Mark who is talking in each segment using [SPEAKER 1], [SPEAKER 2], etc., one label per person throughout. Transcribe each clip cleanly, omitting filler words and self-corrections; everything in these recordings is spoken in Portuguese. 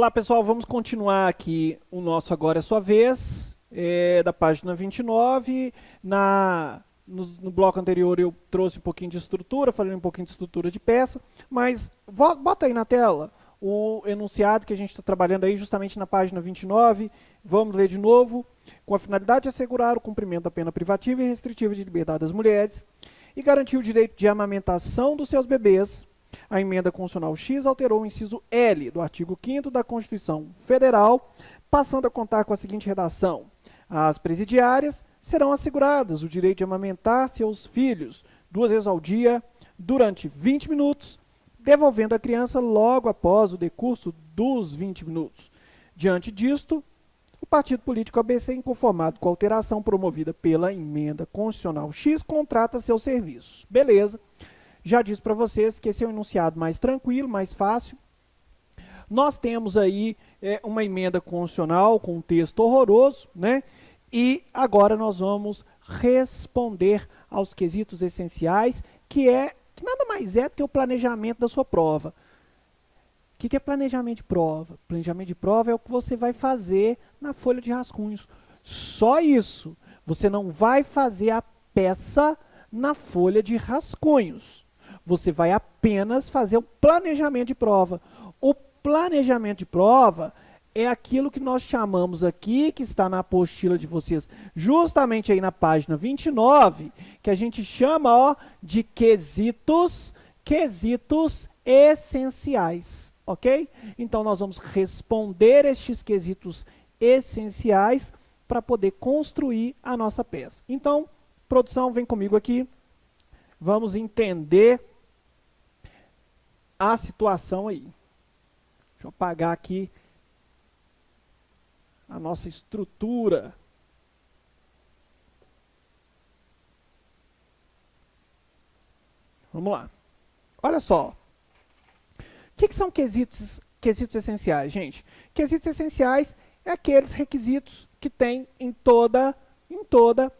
[SPEAKER 1] Olá pessoal, vamos continuar aqui o nosso Agora é Sua Vez, da página 29. No bloco anterior eu trouxe um pouquinho de estrutura, falei um pouquinho de estrutura de peça, mas bota aí na tela o enunciado que a gente está trabalhando aí justamente na página 29. Vamos ler de novo. Com a finalidade de assegurar o cumprimento da pena privativa e restritiva de liberdade das mulheres e garantir o direito de amamentação dos seus bebês, a emenda constitucional X alterou o inciso L do artigo 5º da Constituição Federal, passando a contar com a seguinte redação: as presidiárias serão asseguradas o direito de amamentar seus filhos 2 vezes ao dia, durante 20 minutos, devolvendo a criança logo após o decurso dos 20 minutos. Diante disto, o partido político ABC, inconformado com a alteração promovida pela emenda constitucional X, contrata seus serviços. Beleza. Já disse para vocês que esse é um enunciado mais tranquilo, mais fácil. Nós temos aí uma emenda constitucional com um texto horroroso, né? E agora nós vamos responder aos quesitos essenciais, que nada mais é do que o planejamento da sua prova. O que é planejamento de prova? Planejamento de prova é o que você vai fazer na folha de rascunhos. Só isso. Você não vai fazer a peça na folha de rascunhos. Você vai apenas fazer o planejamento de prova. O planejamento de prova é aquilo que nós chamamos aqui, que está na apostila de vocês, justamente aí na página 29, que a gente chama de quesitos essenciais, ok? Então, nós vamos responder estes quesitos essenciais para poder construir a nossa peça. Então, produção, vem comigo aqui. Vamos entender a situação aí. Deixa eu apagar aqui a nossa estrutura. Vamos lá. Olha só. O que são quesitos essenciais, gente? Quesitos essenciais é aqueles requisitos que tem em toda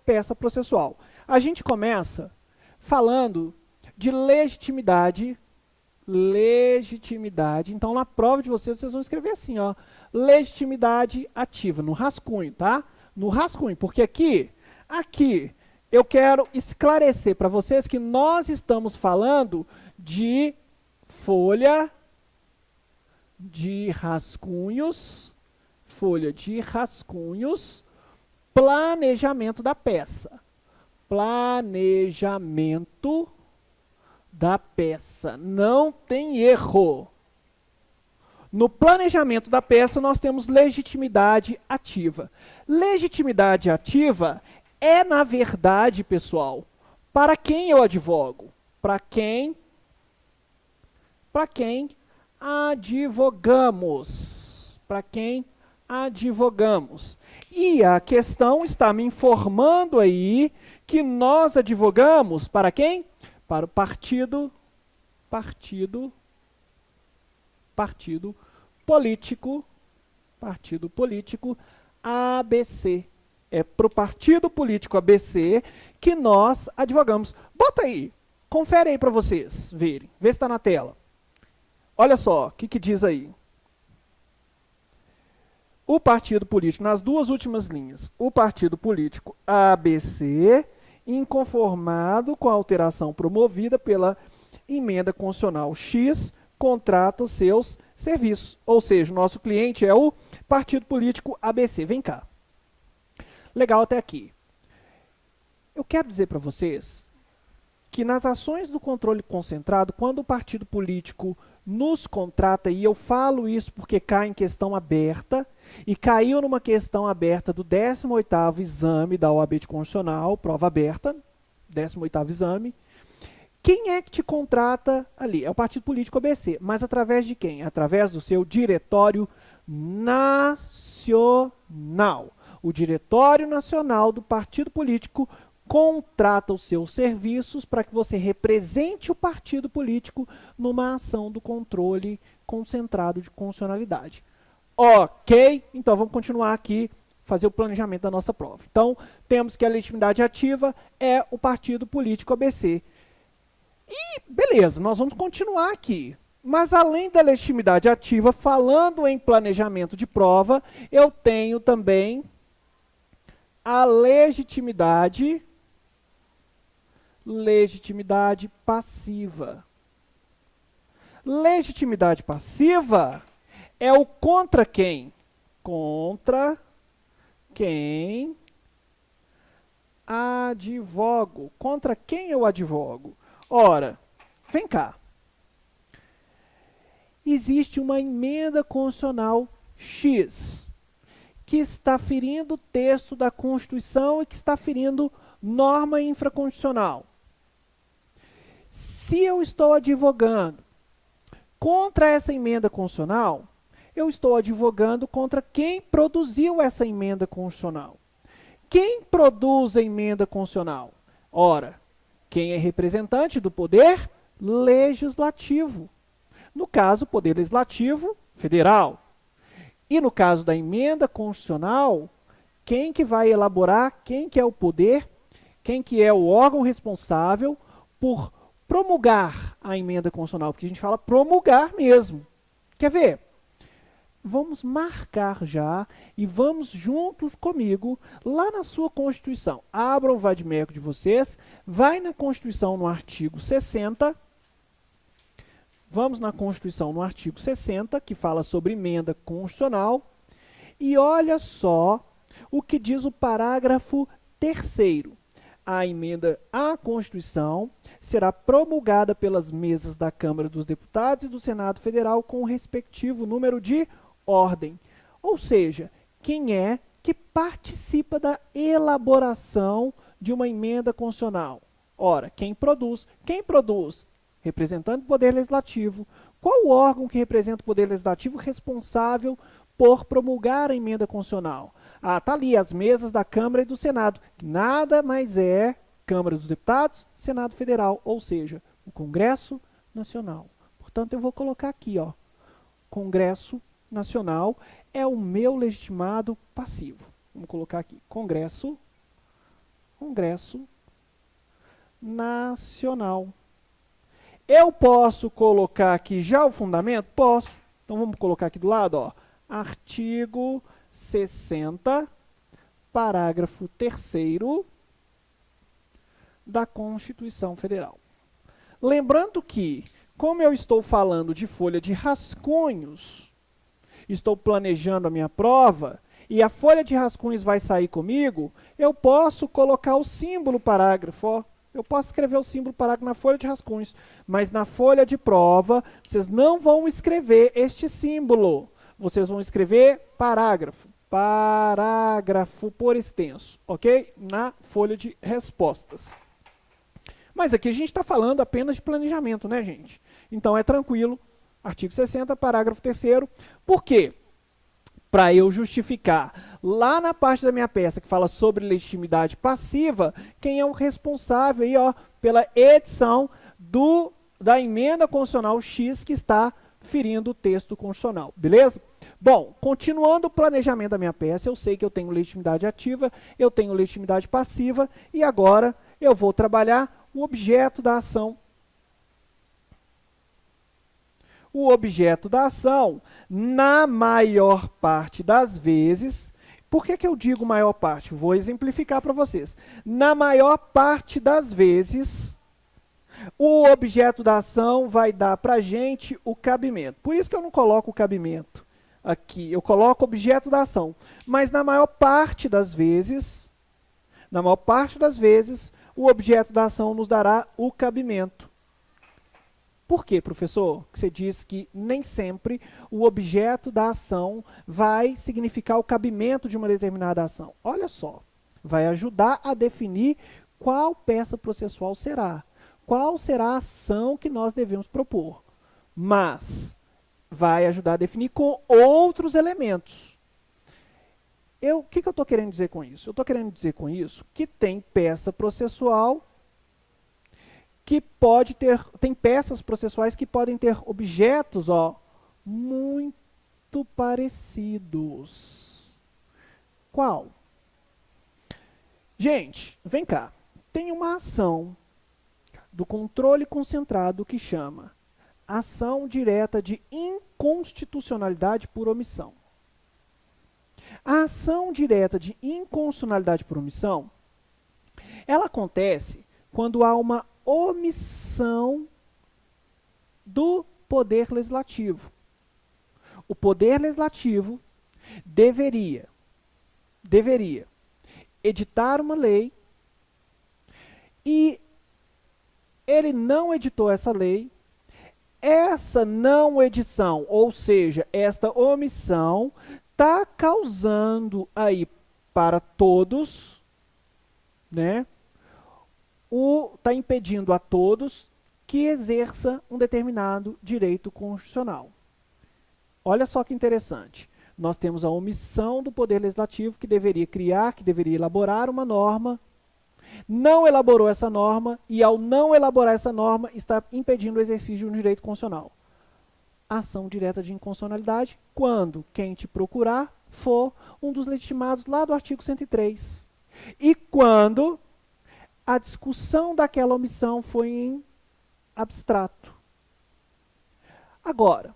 [SPEAKER 1] peça processual. A gente começa falando de legitimidade. Então, na prova de vocês vão escrever assim, ó, legitimidade ativa, no rascunho, tá? No rascunho, porque aqui eu quero esclarecer para vocês que nós estamos falando de folha de rascunhos, planejamento da peça. Planejamento da peça. Não tem erro. No planejamento da peça, nós temos legitimidade ativa. Legitimidade ativa é, na verdade, pessoal, para quem eu advogo? Para quem advogamos. Para quem advogamos. E a questão está me informando aí que nós advogamos para quem? Para o partido político ABC. É para o partido político ABC que nós advogamos. Bota aí, confere aí para vocês verem, vê se está na tela. Olha só, o que diz aí? O partido político, nas duas últimas linhas, o partido político ABC, inconformado com a alteração promovida pela emenda constitucional X, contrata os seus serviços. Ou seja, o nosso cliente é o partido político ABC. Vem cá. Legal até aqui. Eu quero dizer para vocês que nas ações do controle concentrado, quando o partido político nos contrata, e eu falo isso porque cai em questão aberta, e caiu numa questão aberta do 18º exame da OAB de Constitucional, prova aberta, 18º exame. Quem é que te contrata ali? É o partido político ABC, mas através de quem? Através do seu diretório nacional. O diretório nacional do partido político contrata os seus serviços para que você represente o partido político numa ação do controle concentrado de constitucionalidade. Ok? Então, vamos continuar aqui, fazer o planejamento da nossa prova. Então, temos que a legitimidade ativa é o partido político ABC. E, beleza, nós vamos continuar aqui. Mas além da legitimidade ativa, falando em planejamento de prova, eu tenho também a legitimidade passiva. Legitimidade passiva é o contra quem? Contra quem advogo. Contra quem eu advogo? Ora, vem cá. Existe uma emenda constitucional X, que está ferindo o texto da Constituição e que está ferindo norma infraconstitucional. Se eu estou advogando contra essa emenda constitucional, eu estou advogando contra quem produziu essa emenda constitucional. Quem produz a emenda constitucional? Ora, quem é representante do poder legislativo. No caso, o poder legislativo federal. E no caso da emenda constitucional, quem que vai elaborar, quem que é o poder, quem que é o órgão responsável por promulgar a emenda constitucional, porque a gente fala promulgar mesmo. Quer ver? Vamos marcar já e vamos juntos comigo lá na sua Constituição. Abra o vadimeco de vocês, vai na Constituição no artigo 60. Vamos na Constituição no artigo 60, que fala sobre emenda constitucional. E olha só o que diz o parágrafo 3º. A emenda à Constituição será promulgada pelas mesas da Câmara dos Deputados e do Senado Federal com o respectivo número de ordem. Ou seja, quem é que participa da elaboração de uma emenda constitucional? Ora, quem produz? Quem produz? Representante do Poder Legislativo. Qual o órgão que representa o Poder Legislativo responsável por promulgar a emenda constitucional? Ah, está ali, as mesas da Câmara e do Senado. Nada mais é Câmara dos Deputados, Senado Federal, ou seja, o Congresso Nacional. Portanto, eu vou colocar aqui, ó, Congresso Nacional é o meu legitimado passivo. Vamos colocar aqui, Congresso Nacional. Eu posso colocar aqui já o fundamento? Posso. Então, vamos colocar aqui do lado, ó, artigo 60, parágrafo 3º da Constituição Federal. Lembrando que, como eu estou falando de folha de rascunhos, estou planejando a minha prova, e a folha de rascunhos vai sair comigo, eu posso colocar o símbolo parágrafo, ó. Eu posso escrever o símbolo parágrafo na folha de rascunhos, mas na folha de prova, vocês não vão escrever este símbolo. Vocês vão escrever parágrafo. Parágrafo por extenso, ok? Na folha de respostas. Mas aqui a gente está falando apenas de planejamento, né, gente? Então é tranquilo. Artigo 60, parágrafo 3º. Por quê? Para eu justificar lá na parte da minha peça que fala sobre legitimidade passiva, quem é o responsável aí, ó, pela edição da emenda constitucional X que está ferindo o texto constitucional, beleza? Bom, continuando o planejamento da minha peça, eu sei que eu tenho legitimidade ativa, eu tenho legitimidade passiva, e agora eu vou trabalhar o objeto da ação. O objeto da ação, na maior parte das vezes, por que eu digo maior parte? Vou exemplificar para vocês. Na maior parte das vezes, o objeto da ação vai dar para a gente o cabimento. Por isso que eu não coloco o cabimento aqui, eu coloco o objeto da ação. Mas na maior parte das vezes, o objeto da ação nos dará o cabimento. Por quê, professor? Você diz que nem sempre o objeto da ação vai significar o cabimento de uma determinada ação. Olha só, vai ajudar a definir qual peça processual será. Qual será a ação que nós devemos propor. Mas vai ajudar a definir com outros elementos. O que eu estou querendo dizer com isso? Eu estou querendo dizer com isso que tem peça processual que pode ter, tem peças processuais que podem ter objetos, ó, muito parecidos. Qual? Gente, vem cá. Tem uma ação do controle concentrado que chama Ação direta de inconstitucionalidade por omissão. A ação direta de inconstitucionalidade por omissão, ela acontece quando há uma omissão do Poder Legislativo. O Poder Legislativo deveria editar uma lei e ele não editou essa lei. Essa não edição, ou seja, esta omissão, está causando aí para todos, né, está impedindo a todos que exerça um determinado direito constitucional. Olha só que interessante. Nós temos a omissão do Poder Legislativo que deveria criar, que deveria elaborar uma norma, não elaborou essa norma e, ao não elaborar essa norma, está impedindo o exercício de um direito constitucional. Ação direta de inconstitucionalidade quando quem te procurar for um dos legitimados lá do artigo 103. E quando a discussão daquela omissão foi em abstrato. Agora,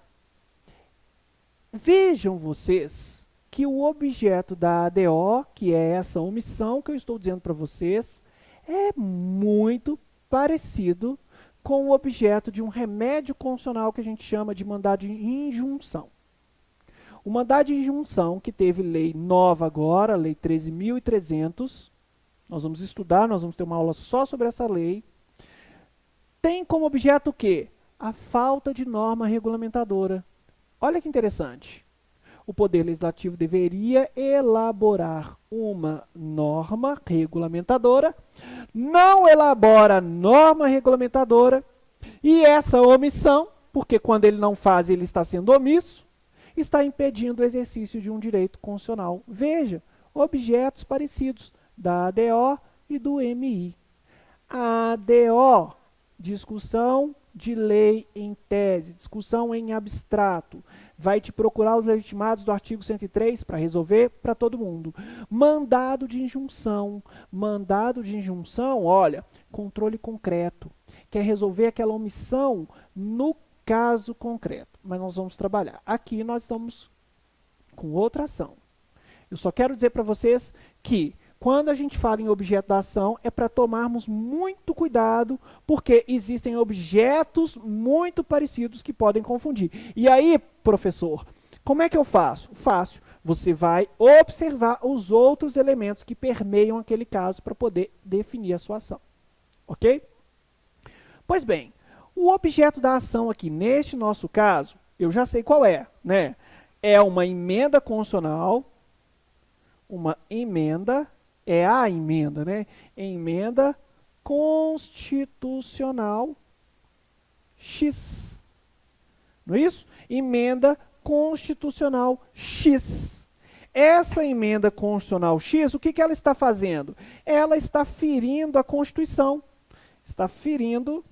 [SPEAKER 1] vejam vocês que o objeto da ADO, que é essa omissão que eu estou dizendo para vocês, é muito parecido com o objeto de um remédio constitucional que a gente chama de mandado de injunção. O mandado de injunção, que teve lei nova agora, lei 13.300, nós vamos estudar, nós vamos ter uma aula só sobre essa lei, tem como objeto o quê? A falta de norma regulamentadora. Olha que interessante. O Poder Legislativo deveria elaborar uma norma regulamentadora, não elabora norma regulamentadora, e essa omissão, porque quando ele não faz, ele está sendo omisso, está impedindo o exercício de um direito constitucional. Veja, objetos parecidos da ADO e do MI. A ADO, discussão de lei em tese, discussão em abstrato, vai te procurar os legitimados do artigo 103 para resolver para todo mundo. Mandado de injunção, olha, controle concreto, quer resolver aquela omissão no caso concreto, mas nós vamos trabalhar. Aqui nós estamos com outra ação. Eu só quero dizer para vocês que quando a gente fala em objeto da ação, é para tomarmos muito cuidado, porque existem objetos muito parecidos que podem confundir. E aí, professor, como é que eu faço? Fácil. Você vai observar os outros elementos que permeiam aquele caso para poder definir a sua ação. Ok? Pois bem, o objeto da ação aqui, neste nosso caso, eu já sei qual é, né? É uma emenda constitucional, uma emenda, é a emenda, né? Emenda constitucional X. Não é isso? Emenda constitucional X. Essa emenda constitucional X, o que ela está fazendo? Ela está ferindo a Constituição. Está ferindo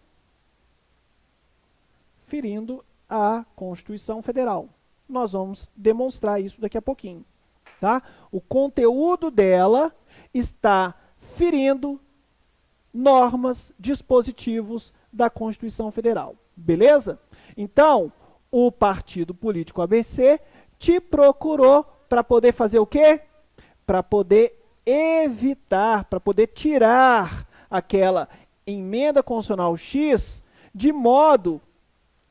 [SPEAKER 1] a Constituição Federal. Nós vamos demonstrar isso daqui a pouquinho. Tá? O conteúdo dela está ferindo normas, dispositivos da Constituição Federal. Beleza? Então, o partido político ABC te procurou para poder fazer o quê? Para poder evitar, para poder tirar aquela emenda constitucional X, de modo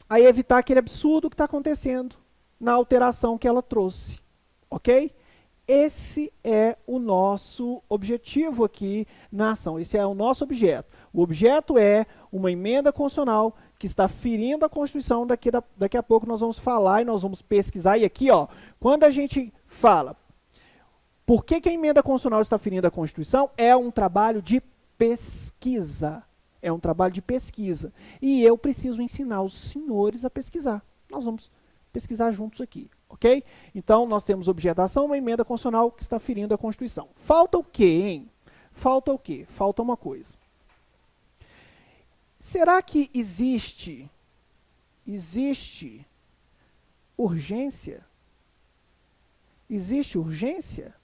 [SPEAKER 1] a evitar aquele absurdo que está acontecendo na alteração que ela trouxe. Ok? Esse é o nosso objetivo aqui na ação, esse é o nosso objeto. O objeto é uma emenda constitucional que está ferindo a Constituição, daqui a pouco nós vamos falar e nós vamos pesquisar. E aqui, ó, quando a gente fala por que a emenda constitucional está ferindo a Constituição, é um trabalho de pesquisa. É um trabalho de pesquisa. E eu preciso ensinar os senhores a pesquisar. Nós vamos pesquisar juntos aqui. Ok? Então, nós temos objeto da ação, uma emenda constitucional que está ferindo a Constituição. Falta o quê, hein? Falta o quê? Falta uma coisa. Será que existe urgência? Existe urgência?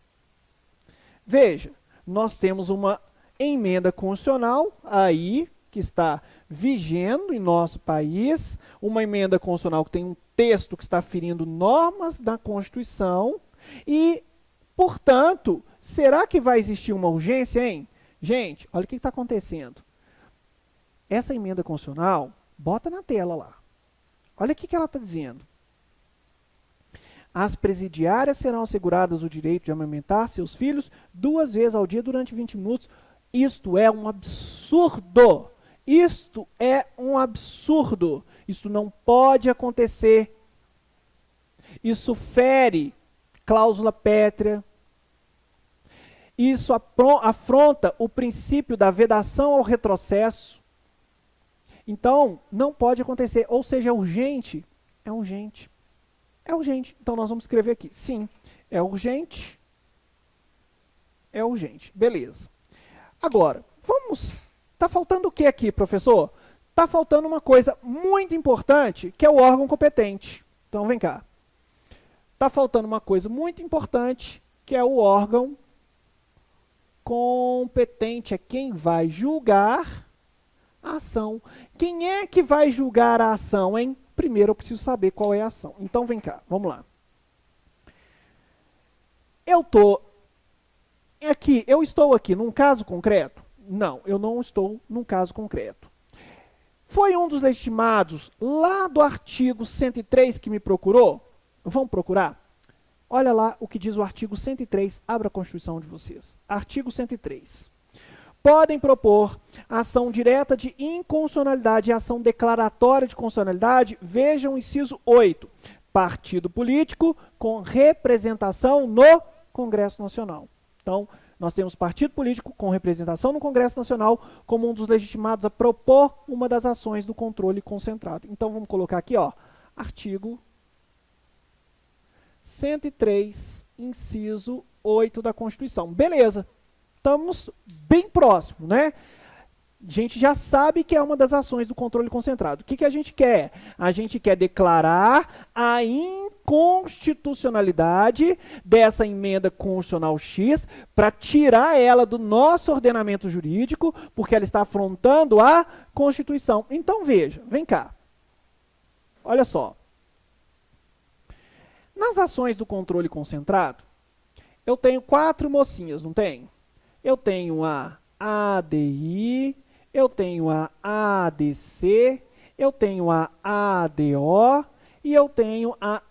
[SPEAKER 1] Veja, nós temos uma emenda constitucional aí, que está vigendo em nosso país, uma emenda constitucional que tem um texto que está ferindo normas da Constituição e, portanto, será que vai existir uma urgência, hein? Gente, olha o que está acontecendo. Essa emenda constitucional, bota na tela lá. Olha o que ela está dizendo. As presidiárias serão asseguradas o direito de amamentar seus filhos 2 vezes ao dia durante 20 minutos. Isto é um absurdo. Isto é um absurdo. Isso não pode acontecer. Isso fere cláusula pétrea. Isso afronta o princípio da vedação ao retrocesso. Então, não pode acontecer. Ou seja, é urgente. É urgente. É urgente. Então, nós vamos escrever aqui. Sim, é urgente. É urgente. Beleza. Agora, vamos... Está faltando o que aqui, professor? Está faltando uma coisa muito importante, que é o órgão competente. Então, vem cá. Está faltando uma coisa muito importante, que é o órgão competente. É quem vai julgar a ação. Quem é que vai julgar a ação, hein? Primeiro eu preciso saber qual é a ação. Então, vem cá, vamos lá. Eu estou aqui num caso concreto? Não, eu não estou num caso concreto. Foi um dos legitimados lá do artigo 103 que me procurou? Vamos procurar? Olha lá o que diz o artigo 103, abra a Constituição de vocês. Artigo 103. Podem propor ação direta de inconstitucionalidade e ação declaratória de constitucionalidade, vejam o inciso 8, partido político com representação no Congresso Nacional. Então, nós temos partido político com representação no Congresso Nacional como um dos legitimados a propor uma das ações do controle concentrado. Então, vamos colocar aqui, ó, artigo 103, inciso 8 da Constituição. Beleza, estamos bem próximos, né? A gente já sabe que é uma das ações do controle concentrado. O que a gente quer? A gente quer declarar a inconstitucionalidade dessa emenda constitucional X para tirar ela do nosso ordenamento jurídico, porque ela está afrontando a Constituição. Então, veja, vem cá. Olha só. Nas ações do controle concentrado, eu tenho 4 mocinhas, não tem? Eu tenho a ADI, eu tenho a ADC, eu tenho a ADO e eu tenho a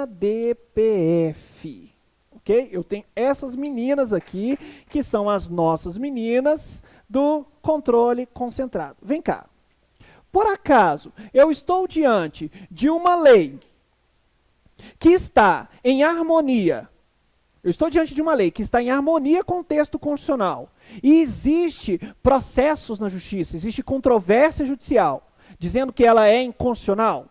[SPEAKER 1] ADPF. Ok? Eu tenho essas meninas aqui, que são as nossas meninas do controle concentrado. Vem cá. Por acaso, eu estou diante de uma lei que está em harmonia. Eu estou diante de uma lei que está em harmonia com o texto constitucional. E existe processos na justiça, existe controvérsia judicial, dizendo que ela é inconstitucional.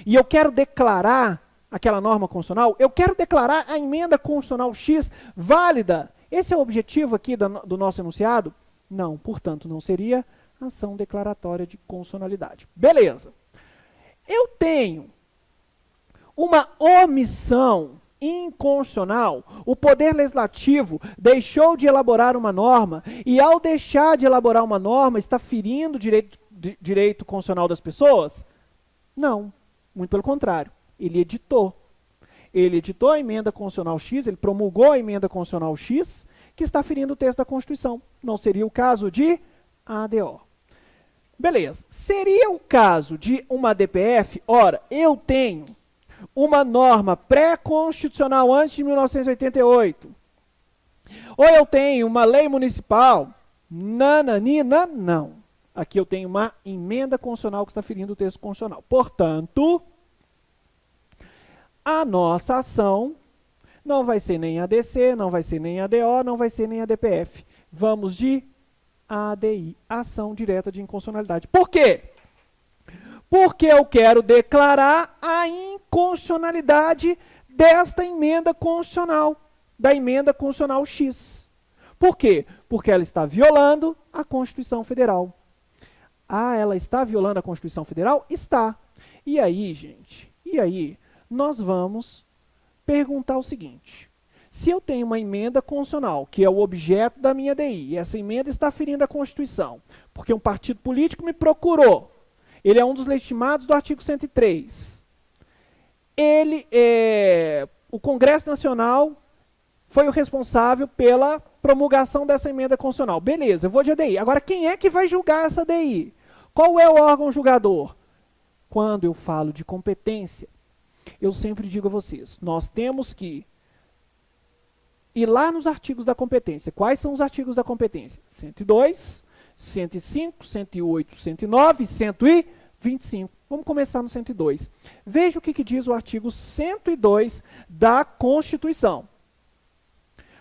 [SPEAKER 1] E eu quero declarar aquela norma constitucional, eu quero declarar a emenda constitucional X válida. Esse é o objetivo aqui do nosso enunciado? Não, portanto, não seria ação declaratória de constitucionalidade. Beleza. Eu tenho uma omissão inconstitucional. O Poder Legislativo deixou de elaborar uma norma e, ao deixar de elaborar uma norma, está ferindo o direito constitucional das pessoas? Não, muito pelo contrário. Ele editou. Ele editou a emenda constitucional X, ele promulgou a emenda constitucional X, que está ferindo o texto da Constituição. Não seria o caso de ADO. Beleza. Seria o caso de uma DPF? Ora, eu tenho uma norma pré-constitucional antes de 1988. Ou eu tenho uma lei municipal? Nananina, não. Aqui eu tenho uma emenda constitucional que está ferindo o texto constitucional. Portanto, a nossa ação não vai ser nem ADC, não vai ser nem ADO, não vai ser nem ADPF. Vamos de ADI, ação direta de inconstitucionalidade. Por quê? Porque eu quero declarar a inconstitucionalidade desta emenda constitucional, da emenda constitucional X. Por quê? Porque ela está violando a Constituição Federal. Ah, ela está violando a Constituição Federal? Está. E aí, gente, nós vamos perguntar o seguinte. Se eu tenho uma emenda constitucional, que é o objeto da minha DI, e essa emenda está ferindo a Constituição, porque um partido político me procurou, ele é um dos legitimados do artigo 103. O Congresso Nacional foi o responsável pela promulgação dessa emenda constitucional. Beleza, eu vou de ADI. Agora, quem é que vai julgar essa ADI? Qual é o órgão julgador? Quando eu falo de competência, eu sempre digo a vocês, nós temos que ir lá nos artigos da competência. Quais são os artigos da competência? 102, 105, 108, 109, 125. Vamos começar no 102. Veja o que diz o artigo 102 da Constituição.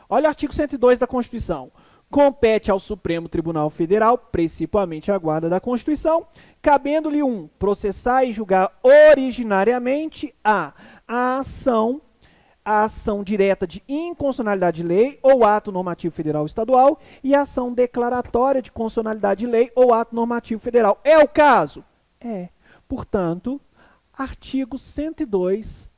[SPEAKER 1] Olha o artigo 102 da Constituição. Compete ao Supremo Tribunal Federal, principalmente a guarda da Constituição, cabendo-lhe 1. Processar e julgar originariamente a ação direta de inconstitucionalidade de lei ou ato normativo federal ou estadual e a ação declaratória de constitucionalidade de lei ou ato normativo federal. É o caso? É. Portanto, artigo 102,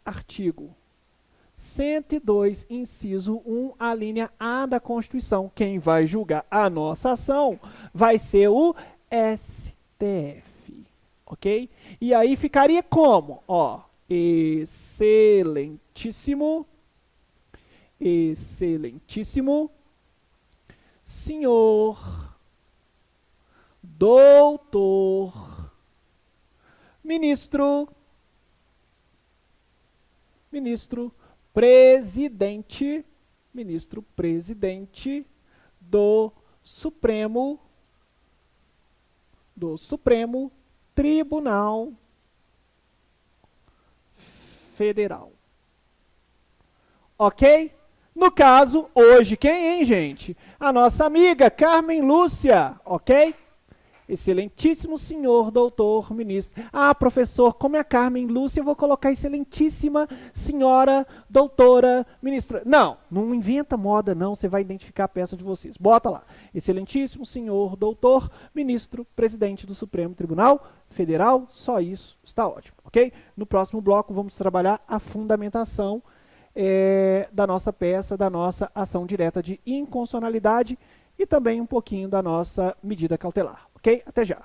[SPEAKER 1] inciso 1, a linha A da Constituição. Quem vai julgar a nossa ação vai ser o STF. Ok? E aí ficaria como? Ó, excelentíssimo senhor doutor ministro presidente do Supremo Tribunal Federal. Ok? No caso, hoje, quem, hein, gente? A nossa amiga Carmen Lúcia, ok? Excelentíssimo senhor doutor ministro. Ah, professor, como é a Carmen Lúcia, eu vou colocar excelentíssima senhora doutora ministra. Não, não inventa moda não, você vai identificar a peça de vocês. Bota lá. Excelentíssimo senhor doutor ministro presidente do Supremo Tribunal Federal. Só isso, está ótimo, ok? No próximo bloco vamos trabalhar a fundamentação da nossa peça, da nossa ação direta de inconstitucionalidade e também um pouquinho da nossa medida cautelar. Ok? Até já.